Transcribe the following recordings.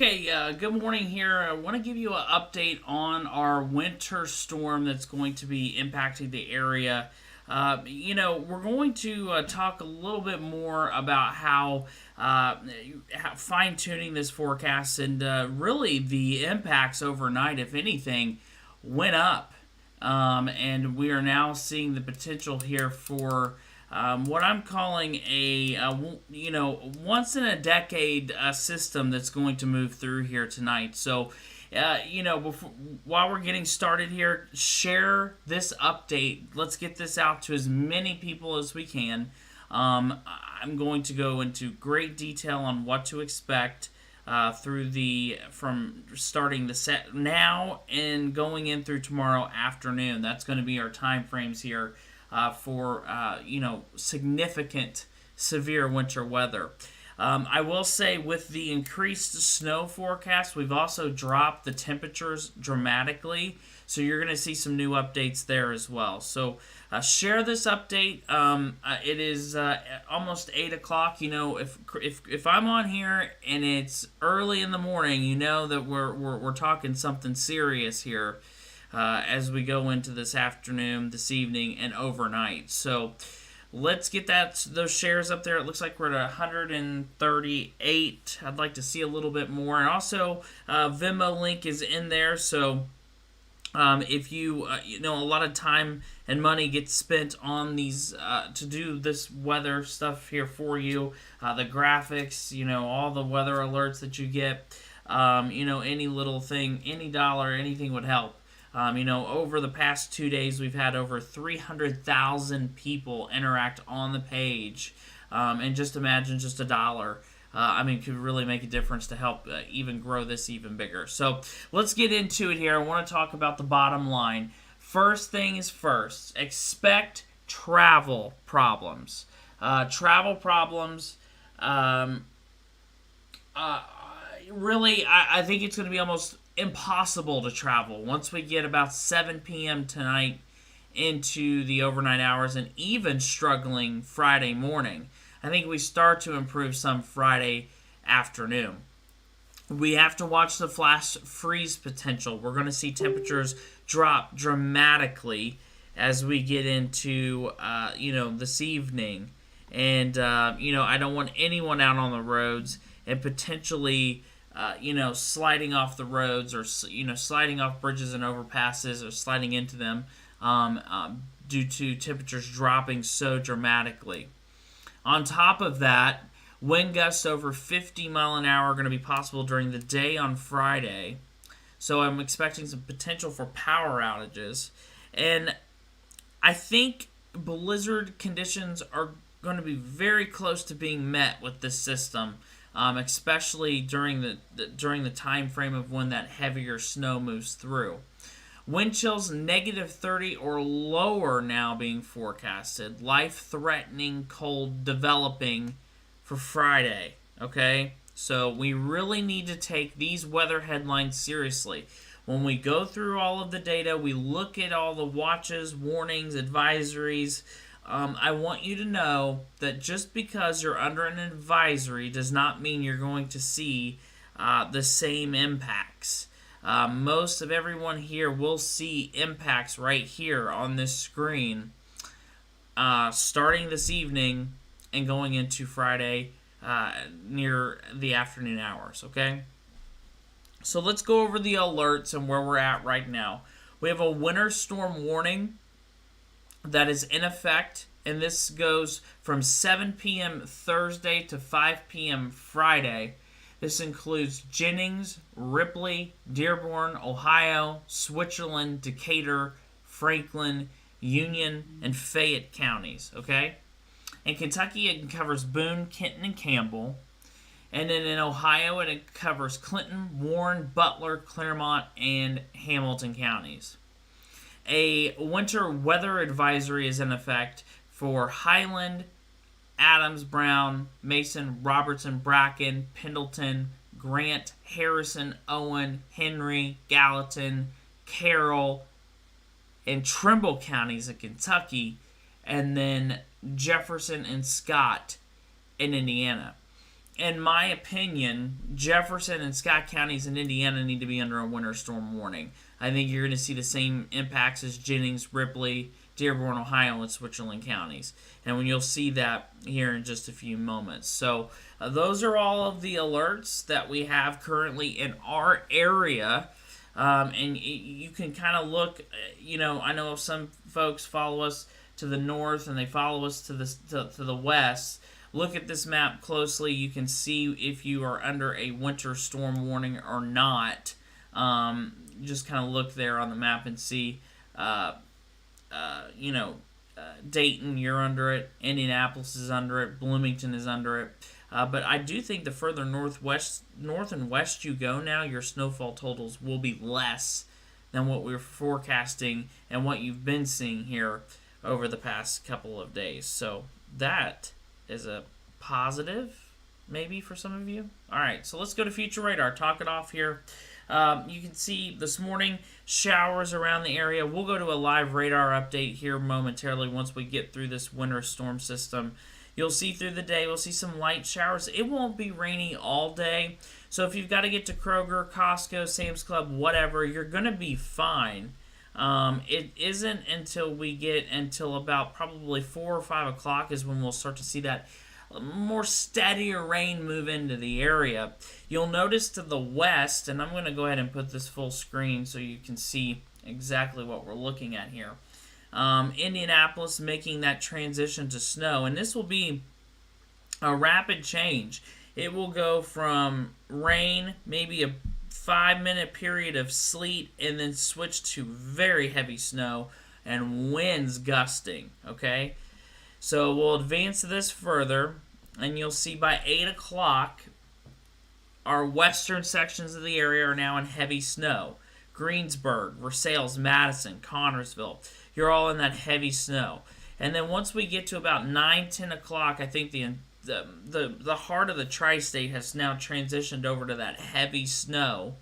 Okay, good morning here. I want to give you an update on our winter storm that's going to be impacting the area. We're going to talk a little bit more about how fine tuning this forecast and really the impacts overnight, if anything, went up. And we are now seeing the potential here for what I'm calling once in a decade system that's going to move through here tonight. So, while we're getting started here, share this update. Let's get this out to as many people as we can. I'm going to go into great detail on what to expect from starting the set now and going in through tomorrow afternoon. That's going to be our time frames here for significant severe winter weather. I will say with the increased snow forecast, we've also dropped the temperatures dramatically, so you're going to see some new updates there as well. So share this update. It is almost 8 o'clock. If I'm on here and it's early in the morning, you know that we're talking something serious here. As we go into this afternoon, this evening, and overnight. So let's get those shares up there. It looks like we're at 138. I'd like to see a little bit more. And also, Venmo link is in there. So if you, a lot of time and money gets spent on these to do this weather stuff here for you. The graphics, all the weather alerts that you get. Any little thing, any dollar, anything would help. Over the past 2 days, we've had over 300,000 people interact on the page. And just imagine just $1. Could really make a difference to help even grow this even bigger. So let's get into it here. I want to talk about the bottom line. First thing is first. Expect travel problems. Really, I think it's going to be almost impossible to travel once we get about 7 p.m. tonight into the overnight hours, and even struggling Friday morning. I think we start to improve some Friday afternoon. We have to watch the flash freeze potential. We're going to see temperatures drop dramatically as we get into this evening. And I don't want anyone out on the roads and potentially sliding off the roads, or sliding off bridges and overpasses, or sliding into them due to temperatures dropping so dramatically. On top of that, wind gusts over 50 mile an hour are going to be possible during the day on Friday. So I'm expecting some potential for power outages. And I think blizzard conditions are going to be very close to being met with this system, especially during the time frame of when that heavier snow moves through. Wind chills -30 or lower now being forecasted. Life-threatening cold developing for Friday. Okay, so we really need to take these weather headlines seriously. When we go through all of the data, we look at all the watches, warnings, advisories. I want you to know that just because you're under an advisory does not mean you're going to see the same impacts. Most of everyone here will see impacts right here on this screen starting this evening and going into Friday near the afternoon hours, okay? So let's go over the alerts and where we're at right now. We have a winter storm warning that is in effect, and this goes from 7 p.m. Thursday to 5 p.m. Friday. This includes Jennings, Ripley, Dearborn, Ohio, Switzerland, Decatur, Franklin, Union, and Fayette counties, okay? In Kentucky, it covers Boone, Kenton, and Campbell. And then in Ohio, it covers Clinton, Warren, Butler, Claremont, and Hamilton counties. A winter weather advisory is in effect for Highland, Adams, Brown, Mason, Robertson, Bracken, Pendleton, Grant, Harrison, Owen, Henry, Gallatin, Carroll, and Trimble counties in Kentucky, and then Jefferson and Scott in Indiana. In my opinion, Jefferson and Scott counties in Indiana need to be under a winter storm warning. I think you're going to see the same impacts as Jennings, Ripley, Dearborn, Ohio, and Switzerland counties. And when you'll see that here in just a few moments. So those are all of the alerts that we have currently in our area. And you can kind of look, I know some folks follow us to the north and they follow us to the west. Look at this map closely. You can see if you are under a winter storm warning or not. Just kind of look there on the map and see, Dayton, you're under it. Indianapolis is under it. Bloomington is under it. But I do think the further north and west you go now, your snowfall totals will be less than what we're forecasting and what you've been seeing here over the past couple of days. So that is a positive, maybe, for some of you. All right, so let's go to future radar. Talk it off here. You can see this morning showers around the area. We'll go to a live radar update here momentarily once we get through this winter storm system. You'll see through the day, we'll see some light showers. It won't be rainy all day. So if you've got to get to Kroger, Costco, Sam's Club, whatever, you're going to be fine. It isn't until about probably 4 or 5 o'clock is when we'll start to see that more steadier rain move into the area. You'll notice to the west, and I'm going to go ahead and put this full screen so you can see exactly what we're looking at here. Indianapolis making that transition to snow, and this will be a rapid change. It will go from rain, maybe a 5-minute period of sleet, and then switch to very heavy snow and winds gusting, okay? So we'll advance this further, and you'll see by 8 o'clock, our western sections of the area are now in heavy snow. Greensburg, Versailles, Madison, Connorsville, you're all in that heavy snow. And then once we get to about 9, 10 o'clock, I think the heart of the tri-state has now transitioned over to that heavy snow.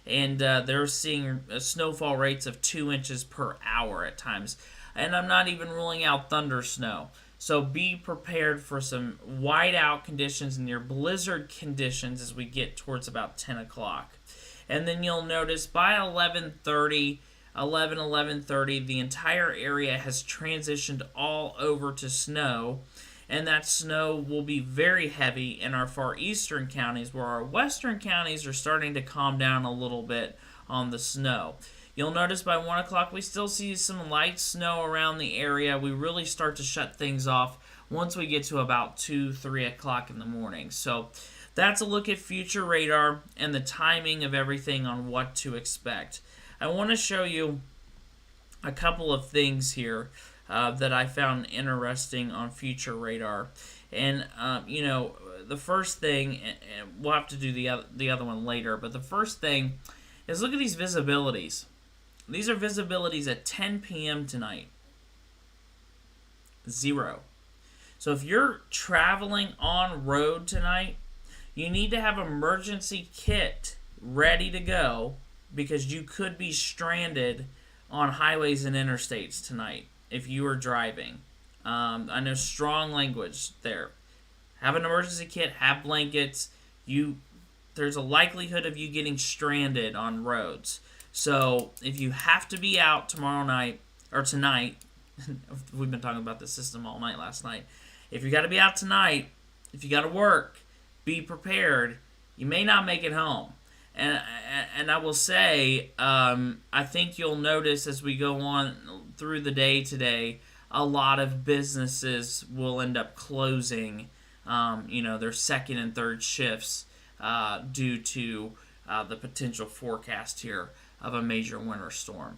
And they're seeing snowfall rates of 2 inches per hour at times. And I'm not even ruling out thunder snow. So be prepared for some whiteout conditions and near blizzard conditions as we get towards about 10 o'clock. And then you'll notice by 11:30, the entire area has transitioned all over to snow. And that snow will be very heavy in our far eastern counties, where our western counties are starting to calm down a little bit on the snow. You'll notice by 1 o'clock we still see some light snow around the area. We really start to shut things off once we get to about 2, 3 o'clock in the morning. So that's a look at future radar and the timing of everything on what to expect. I want to show you a couple of things here that I found interesting on future radar. And the first thing, and we'll have to do the other one later, but the first thing is look at these visibilities. These are visibilities at 10 p.m. tonight. 0. So if you're traveling on road tonight, you need to have emergency kit ready to go because you could be stranded on highways and interstates tonight if you are driving. I know strong language there. Have an emergency kit, have blankets. There's a likelihood of you getting stranded on roads. So if you have to be out tomorrow night or tonight, we've been talking about the system all night last night. If you got to be out tonight, if you got to work, be prepared. You may not make it home. And I will say, I think you'll notice as we go on through the day today, a lot of businesses will end up closing, their second and third shifts due to the potential forecast here of a major winter storm.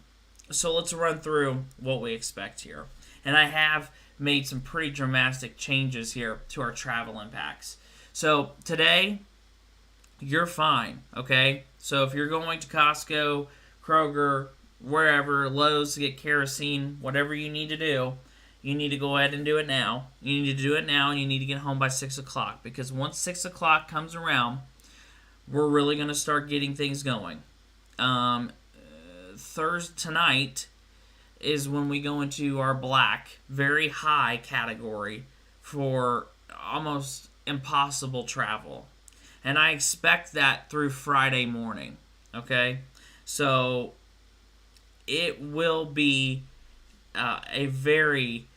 So let's run through what we expect here. And I have made some pretty dramatic changes here to our travel impacts. So today, you're fine, okay? So if you're going to Costco, Kroger, wherever, Lowe's to get kerosene, whatever you need to do, you need to go ahead and do it now. You need to do it now, and you need to get home by 6 o'clock. Because once 6 o'clock comes around, we're really going to start getting things going. Thursday tonight is when we go into our black, very high category for almost impossible travel. And I expect that through Friday morning, okay? So it will be a very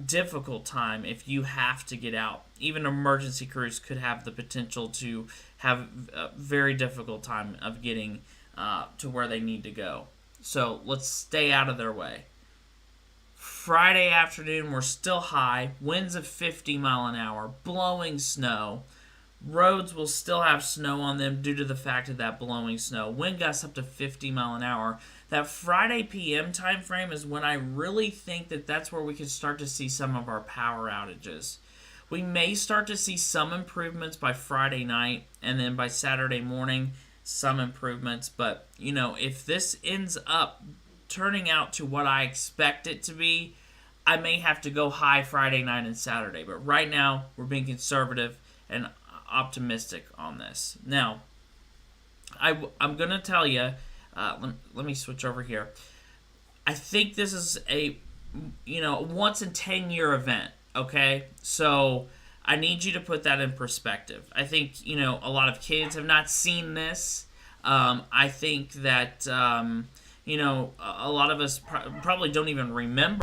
difficult time if you have to get out. Even emergency crews could have the potential to have a very difficult time of getting to where they need to go. So let's stay out of their way. Friday afternoon, we're still high. Winds of 50 mile an hour, blowing snow. Roads will still have snow on them due to the fact of that blowing snow. Wind gusts up to 50 mile an hour. That Friday PM time frame is when I really think that that's where we can start to see some of our power outages. We may start to see some improvements by Friday night, and then by Saturday morning, some improvements. But, if this ends up turning out to what I expect it to be, I may have to go high Friday night and Saturday. But right now, we're being conservative and optimistic on this. Now, I'm going to tell you, let me switch over here. I think this is a, once in 10-year event, okay? So I need you to put that in perspective. I think, a lot of kids have not seen this. I think that, a lot of us probably don't even remember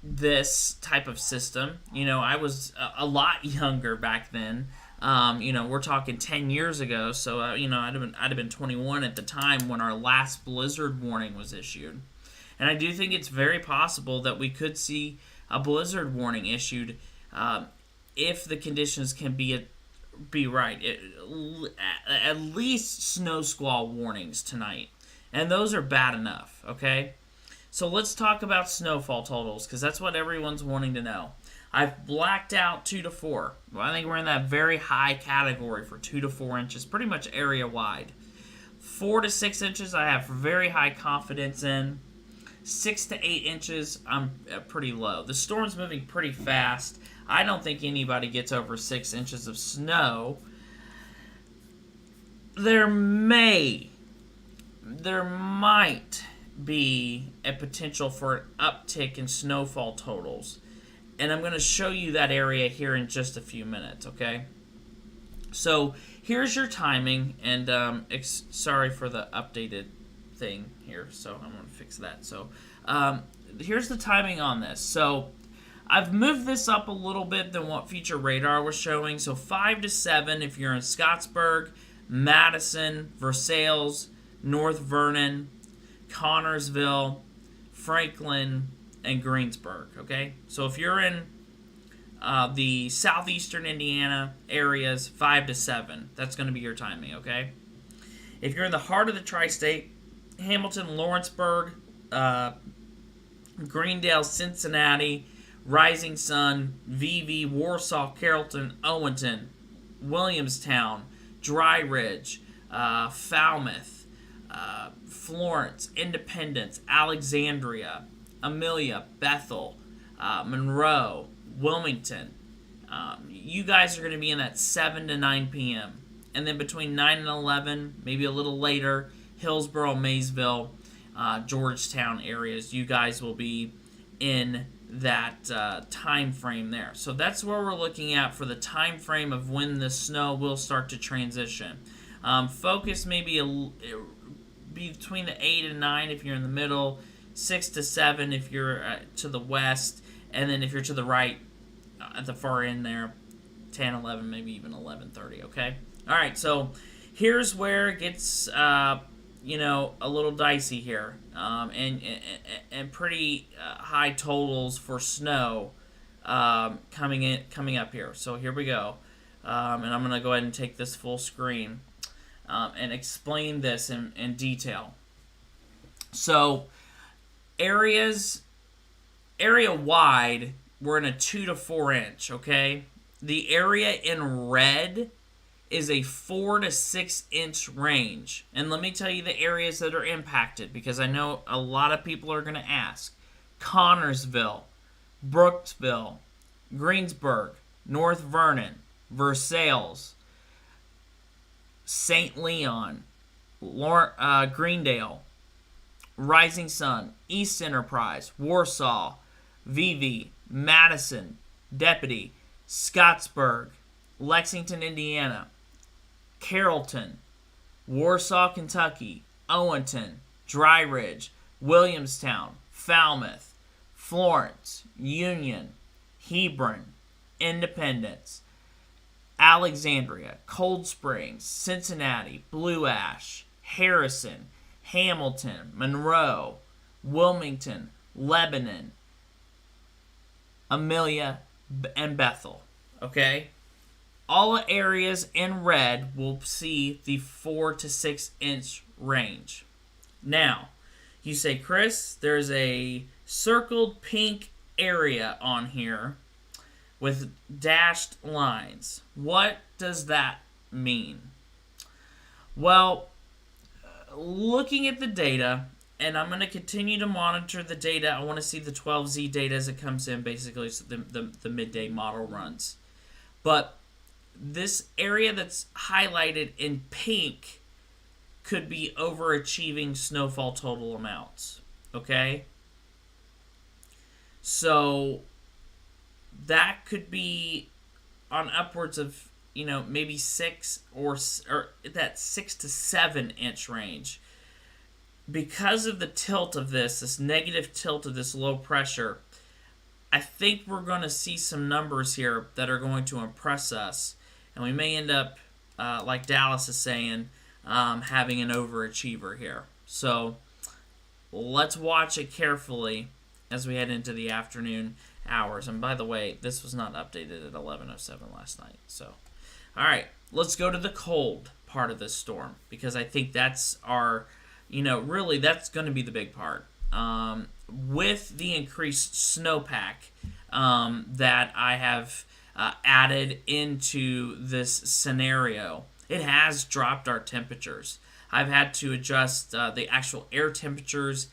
this type of system. I was a lot younger back then. We're talking 10 years ago, so I'd have been 21 at the time when our last blizzard warning was issued. And I do think it's very possible that we could see a blizzard warning issued if the conditions can be right. At least snow squall warnings tonight, and those are bad enough, okay? So let's talk about snowfall totals, because that's what everyone's wanting to know. I've blacked out 2 to 4. Well, I think we're in that very high category for 2 to 4 inches, pretty much area wide. 4 to 6 inches I have very high confidence in. 6 to 8 inches I'm pretty low. The storm's moving pretty fast. I don't think anybody gets over 6 inches of snow. There might be a potential for an uptick in snowfall totals. And I'm going to show you that area here in just a few minutes, okay? So here's your timing, and sorry for the updated thing here, so I'm going to fix that. So here's the timing on this. So I've moved this up a little bit than what Future Radar was showing. So 5 to 7 if you're in Scottsburg, Madison, Versailles, North Vernon, Connorsville, Franklin, and Greensburg, okay? So if you're in the southeastern Indiana areas, 5 to 7, that's going to be your timing, okay? If you're in the heart of the tri-state Hamilton, Lawrenceburg, Greendale, Cincinnati, Rising Sun, VV, Warsaw, Carrollton, Owenton, Williamstown, Dry Ridge, Falmouth, Florence, Independence, Alexandria, Amelia, Bethel, Monroe, Wilmington. You guys are going to be in at 7 to 9 p.m. And then between 9 and 11, maybe a little later, Hillsborough, Maysville, Georgetown areas, you guys will be in that time frame there. So that's where we're looking at for the time frame of when the snow will start to transition. Focus maybe be between the 8 and 9 if you're in the middle, 6 to 7 if you're to the west, and then if you're to the right at the far end there, 10, 11, maybe even 11:30. Okay. All right. So here's where it gets a little dicey here, and pretty high totals for snow coming up here. So here we go, and I'm gonna go ahead and take this full screen and explain this in detail. So area wide, we're in a 2 to 4 inch. Okay, the area in red is a 4 to 6 inch range. And let me tell you the areas that are impacted, because I know a lot of people are going to ask. Connorsville, Brooksville, Greensburg, North Vernon, Versailles, St. Leon, Greendale, Rising Sun, East Enterprise, Warsaw, VV, Madison, Deputy, Scottsburg, Lexington, Indiana, Carrollton, Warsaw, Kentucky, Owenton, Dry Ridge, Williamstown, Falmouth, Florence, Union, Hebron, Independence, Alexandria, Cold Springs, Cincinnati, Blue Ash, Harrison, Hamilton, Monroe, Wilmington, Lebanon, Amelia, and Bethel. Okay? All areas in red will see the 4 to 6 inch range. Now, you say, Chris, there's a circled pink area on here with dashed lines. What does that mean? Well, looking at the data, and I'm going to continue to monitor the data. I want to see the 12Z data as it comes in, basically, so the midday model runs. But this area that's highlighted in pink could be overachieving snowfall total amounts. Okay? So that could be on upwards of, maybe 6 or that 6 to 7 inch range. Because of the tilt of this negative tilt of this low pressure, I think we're going to see some numbers here that are going to impress us. And we may end up, like Dallas is saying, having an overachiever here. So let's watch it carefully as we head into the afternoon hours. And by the way, this was not updated at 11:07 last night. So, all right, let's go to the cold part of this storm, because I think that's our, really that's going to be the big part. With the increased snowpack that I have added into this scenario, it has dropped our temperatures. I've had to adjust the actual air temperatures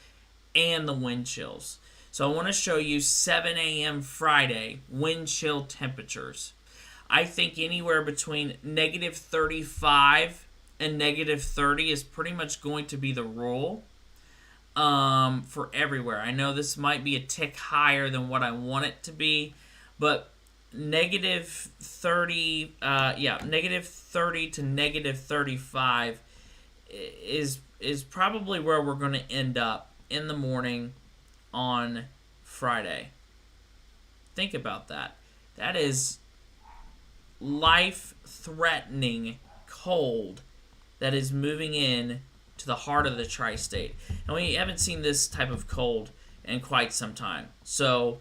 and the wind chills. So I want to show you 7 a.m. Friday wind chill temperatures. I think anywhere between negative 35 and negative 30 is pretty much going to be the rule for everywhere. I know this might be a tick higher than what I want it to be, but negative 30 to negative 35 is probably where we're going to end up in the morning on Friday. Think about that. That is life-threatening cold that is moving in to the heart of the tri-state. And we haven't seen this type of cold in quite some time. So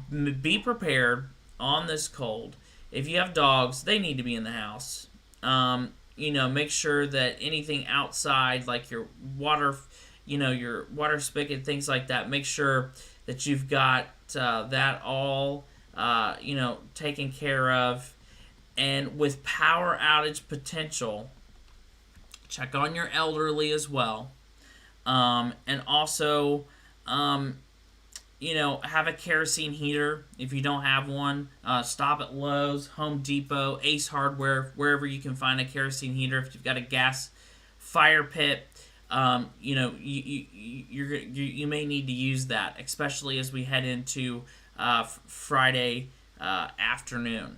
be prepared on this cold. If you have dogs, they need to be in the house. Make sure that anything outside, like your water, your water spigot, things like that. Make sure that you've got that all taken care of. And with power outage potential, check on your elderly as well. And also, have a kerosene heater if you don't have one. Stop at Lowe's, Home Depot, Ace Hardware, wherever you can find a kerosene heater. If you've got a gas fire pit, you may need to use that, especially as we head into Friday afternoon.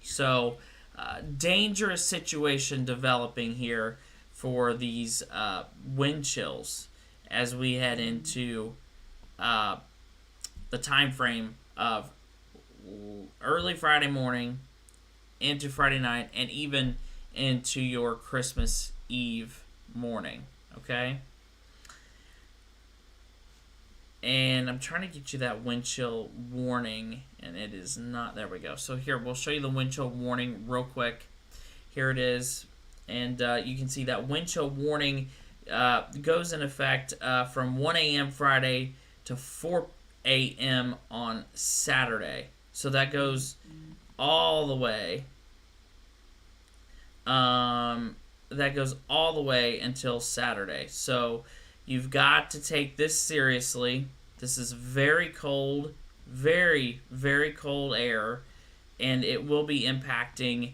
So, dangerous situation developing here for these wind chills as we head into the time frame of early Friday morning into Friday night and even into your Christmas Eve morning. Okay? And I'm trying to get you that wind chill warning, and it is not. There we go. So here, we'll show you the wind chill warning real quick. Here it is. And you can see that wind chill warning goes in effect from 1 a.m. Friday to 4 a.m. on Saturday. So that goes all the way. That goes all the way until Saturday. So you've got to take this seriously. This is very cold, very, very cold air, and it will be impacting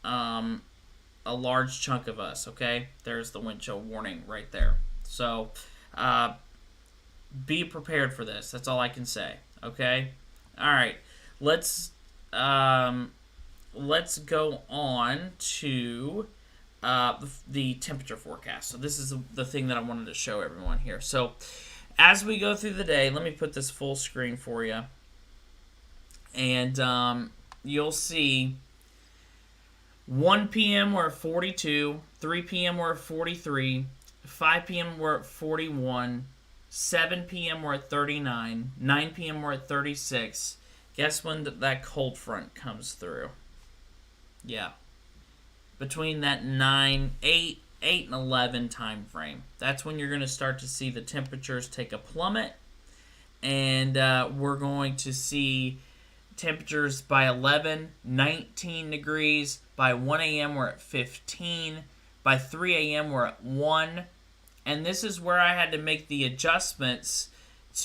a large chunk of us, okay? There's the wind chill warning right there. So be prepared for this. That's all I can say, okay? All right, let's go on to the temperature forecast. So this is the thing that I wanted to show everyone here. So as we go through the day, let me put this full screen for you. And you'll see 1 p.m. we're at 42, 3 p.m. we're at 43, 5 p.m. we're at 41, 7 p.m. we're at 39, 9 p.m. we're at 36. Guess when that cold front comes through? Yeah. Between that 8 and 11 time frame. That's when you're going to start to see the temperatures take a plummet. And we're going to see temperatures by 11, 19 degrees. By 1 a.m. we're at 15. By 3 a.m. we're at 1. And this is where I had to make the adjustments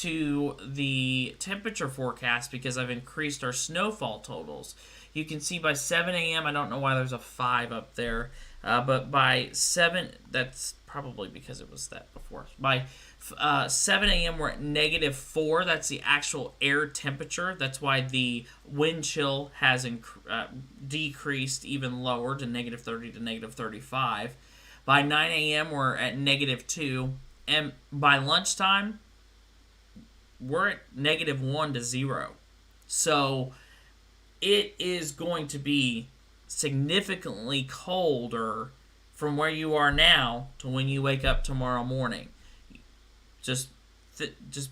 to the temperature forecast because I've increased our snowfall totals. You can see by 7 a.m., I don't know why there's a 5 up there, but by 7, that's probably because it was that before. By 7 a.m., we're at -4. That's the actual air temperature. That's why the wind chill has decreased even lower to -30 to -35. By 9 a.m., we're at -2. And by lunchtime, we're at -1 to 0. So it is going to be significantly colder from where you are now to when you wake up tomorrow morning. Just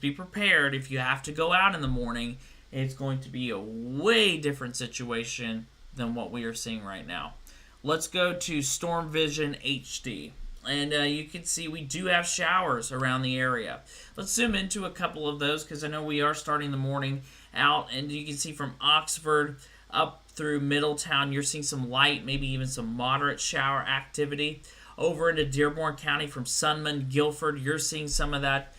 be prepared. If you have to go out in the morning, it's going to be a way different situation than what we are seeing right now. Let's go to Storm Vision HD. And you can see we do have showers around the area. Let's zoom into a couple of those because I know we are starting the morning out. And you can see from Oxford up through Middletown, you're seeing some light, maybe even some moderate shower activity. Over into Dearborn County from Sunman, Guilford, you're seeing some of that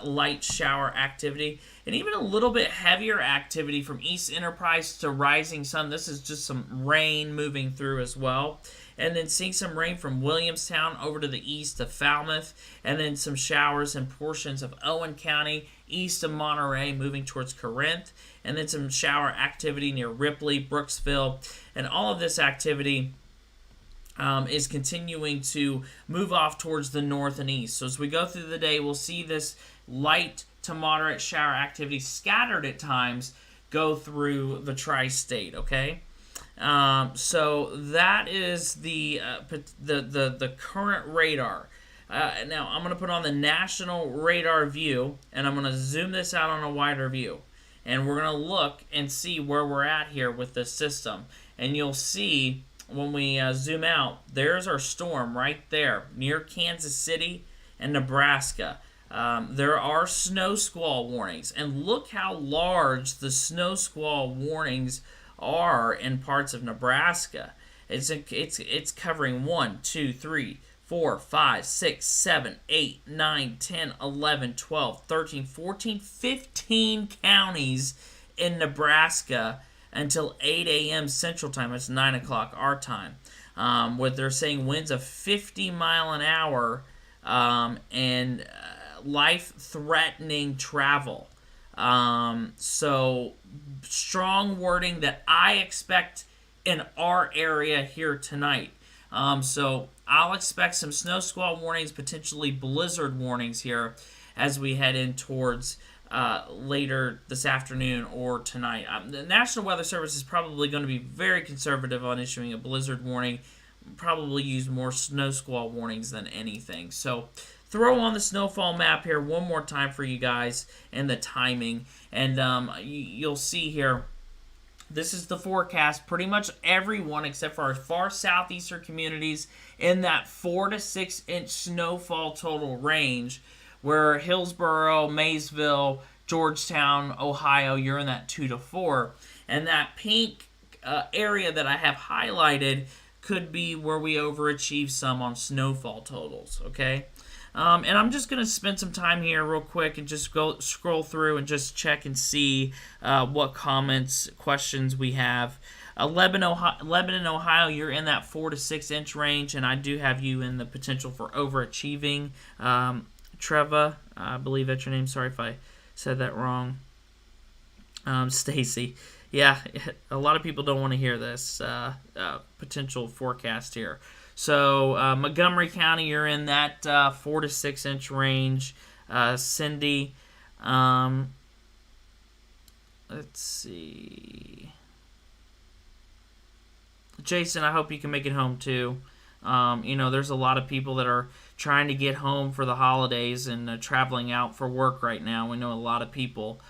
light shower activity. And even a little bit heavier activity from East Enterprise to Rising Sun. This is just some rain moving through as well. And then seeing some rain from Williamstown over to the east of Falmouth. And then some showers in portions of Owen County, east of Monterey, moving towards Corinth. And then some shower activity near Ripley, Brooksville. And all of this activity is continuing to move off towards the north and east. So as we go through the day, we'll see this light to moderate shower activity scattered at times go through the tri-state, okay? So that is the current radar. Now I'm going to put on the national radar view, and I'm going to zoom this out on a wider view. And we're going to look and see where we're at here with this system. And you'll see when we zoom out, there's our storm right there near Kansas City. and Nebraska. There are snow squall warnings, and look how large the snow squall warnings are in parts of Nebraska. It's covering 1, 2, 3, 4, 5, 6, 7, 8, 9, 10, 11, 12, 13, 14, 15 counties in Nebraska until 8 a.m. Central Time. It's 9 o'clock our time. Where they're saying winds of 50 mile an hour and life-threatening travel. So strong wording that I expect in our area here tonight. So I'll expect some snow squall warnings, potentially blizzard warnings here as we head in towards later this afternoon or tonight. The National Weather Service is probably going to be very conservative on issuing a blizzard warning. Probably use more snow squall warnings than anything. So throw on the snowfall map here one more time for you guys and the timing. And you'll see here, this is the forecast. Pretty much everyone except for our far southeastern communities in that 4 to 6 inch snowfall total range, where Hillsborough, Maysville, Georgetown, Ohio, you're in that 2 to 4. And that pink area that I have highlighted could be where we overachieve some on snowfall totals, okay? And I'm just going to spend some time here real quick and just go scroll through and just check and see what comments, questions we have. Lebanon, Ohio, you're in that 4 to 6 inch range, and I do have you in the potential for overachieving. Treva, I believe that's your name. Sorry if I said that wrong. Stacy. Yeah, a lot of people don't want to hear this potential forecast here. So Montgomery County, you're in that 4 to 6 inch range. Cindy, let's see. Jason, I hope you can make it home too. There's a lot of people that are trying to get home for the holidays and traveling out for work right now. We know a lot of people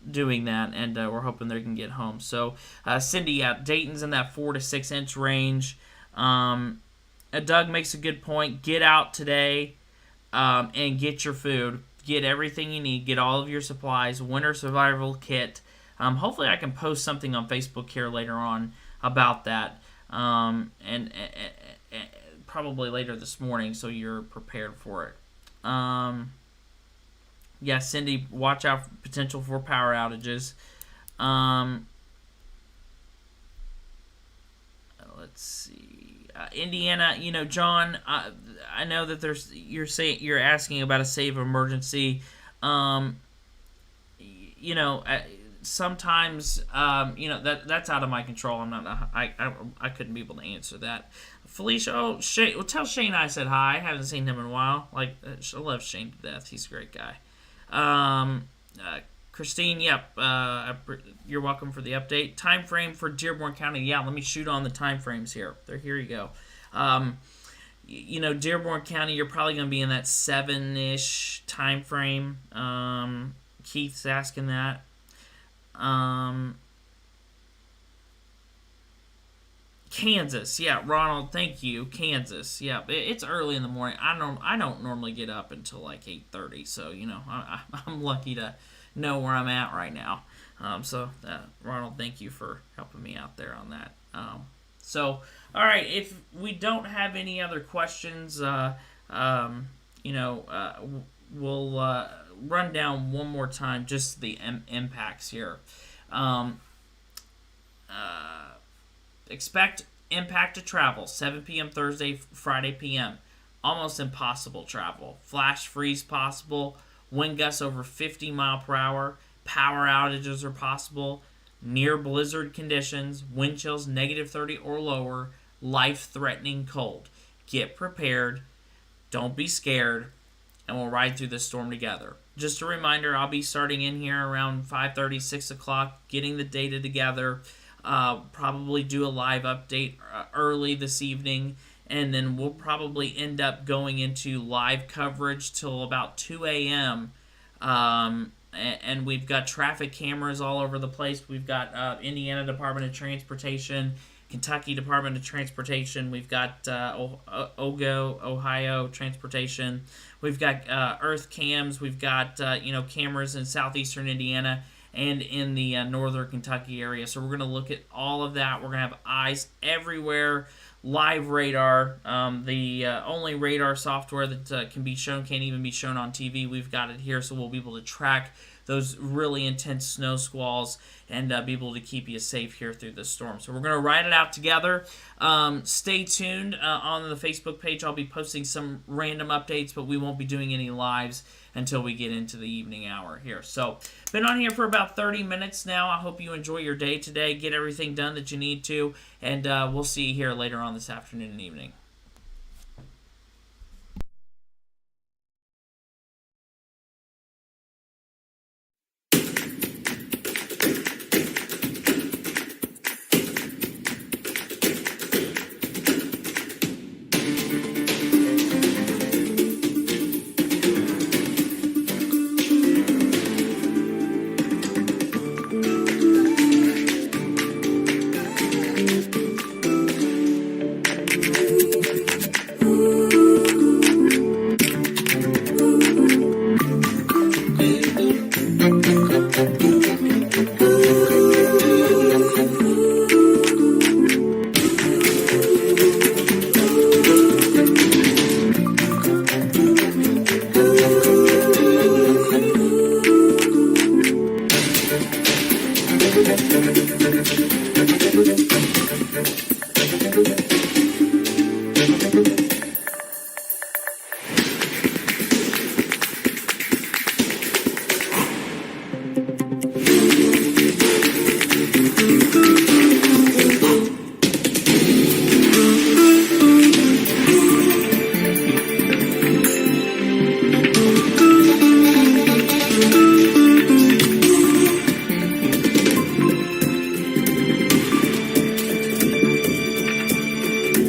doing that, and we're hoping they can get home. So, Cindy, yeah, Dayton's in that 4 to 6 inch range. Doug makes a good point. Get out today and get your food. Get everything you need. Get all of your supplies. Winter survival kit. Hopefully, I can post something on Facebook here later on about that, and probably later this morning, so you're prepared for it. Yeah, Cindy, watch out for potential for power outages. Let's see, Indiana. John, I know that you're asking about a state of emergency. Sometimes that's out of my control. I couldn't be able to answer that. Felicia, Shane, tell Shane I said hi. I haven't seen him in a while. I love Shane to death. He's a great guy. Christine, yep. You're welcome for the update. Time frame for Dearborn County. Yeah, let me shoot on the time frames here. Here you go. Dearborn County, you're probably going to be in that 7-ish time frame. Keith's asking that. Kansas, yeah, Ronald, thank you. Kansas, yeah, it's early in the morning. I don't normally get up until like 8:30, so I'm lucky to know where I'm at right now. Ronald, thank you for helping me out there on that. All right, if we don't have any other questions, we'll run down one more time just the impacts here. Expect impact to travel 7 p.m. Thursday, Friday p.m. Almost impossible travel. Flash freeze possible. Wind gusts over 50 mile per hour. Power outages are possible. Near blizzard conditions. Wind chills -30 or lower. Life-threatening cold. Get prepared. Don't be scared. And we'll ride through this storm together. Just a reminder, I'll be starting in here around 5:30, 6 o'clock, getting the data together. Probably do a live update early this evening, and then we'll probably end up going into live coverage till about 2 a.m. And we've got traffic cameras all over the place. We've got Indiana Department of Transportation Kentucky Department of Transportation. We've got OGO, Ohio Transportation. We've got Earth Cams. We've got cameras in southeastern Indiana and in the northern Kentucky area. So we're going to look at all of that. We're going to have eyes everywhere. Live radar, the only radar software that can be shown, can't even be shown on TV. We've got it here, so we'll be able to track those really intense snow squalls and be able to keep you safe here through this storm. So we're going to ride it out together. Stay tuned on the Facebook page. I'll be posting some random updates, but we won't be doing any lives until we get into the evening hour here. So been on here for about 30 minutes now. I hope you enjoy your day today. Get everything done that you need to, and we'll see you here later on this afternoon and evening.